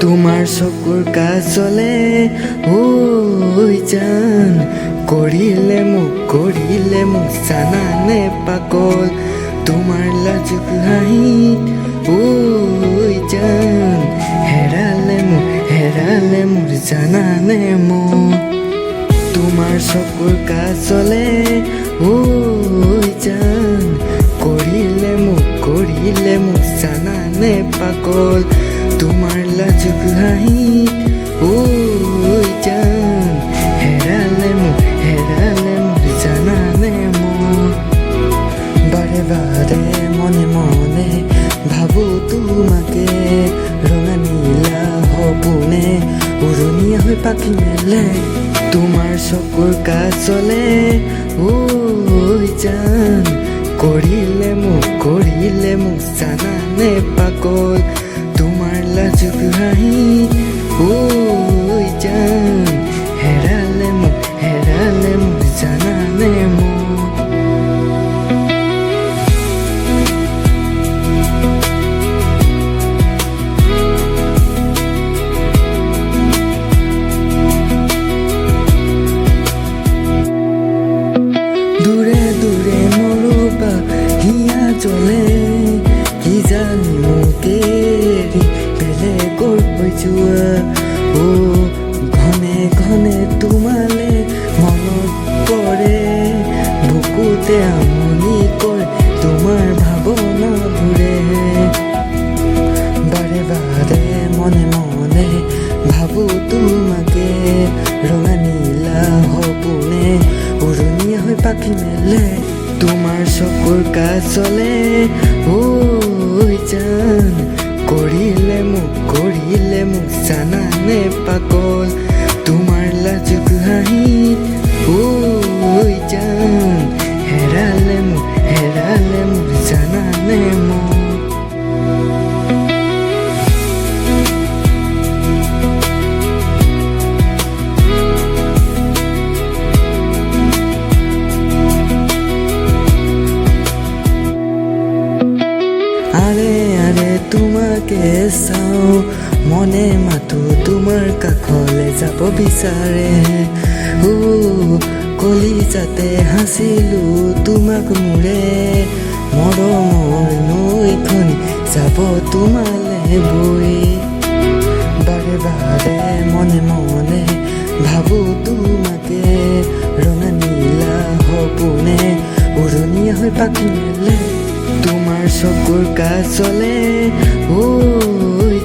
তোমাৰ চকুৰ কাজলে ঐ জান কৰিলে মোক জানানে পাগল তোমাৰ লাজুক হাঁহিত ঐ জান হেৰালে মোৰ জানানে মন তোমাৰ চকুৰ কাজলে ঐ জান কৰিলে মোক জানানে পাগল তোমাৰ লাজুক হাঁহিত ঐ জান হেৰালে মোক জানানে মন বাৰে বাৰে মনে মনে ভাবো তোমাকে ৰঙা নীলা সপোনে উৰণীয়া হৈ পাখি মেলে তোমাৰ চকুৰ কাজলে ঐ জান কৰিলে মোক জানানে পাগল তোমাৰ লাজুক হাঁহিত ঐ জান হেৰালে মোক জানানে মন দূৰে দূৰে মৰবা হিয়া জ্বলে কি জানি মোক এৰি বেলেগৰ হৈ যোৱা ঘনে তোমালে মনত পৰে বুকুতে আমনি কৰে তোমাৰ ভাৱনাবোৰে বাৰে বাৰে মনে মনে ভাবো তোমাকে ৰঙা নীলা সপোনে উৰণীয়া হৈ পাখি মেলে তোমাৰ চকুৰ কাজলে ঐ জান কৰিলে মোক জানানে পাগল তোমাৰ লাজুক হাঁহিত ঐ জান হেৰালে মোক জানানে মন আৰে তোমাকে চাওঁ মনে মাতো তোমাৰ কাষলে যাব বিচাৰে কলিজাতে হাঁচিলো তোমাক মোৰে মৰমৰ নৈখন যাব তোমালে বৈ বাৰে বাৰে মনে মনে ভাবো তোমাকে ৰঙা নীলা সপোনে উৰণীয়া হৈ পাখি মেলে তোমাৰ চকুৰ কাজলে ঐ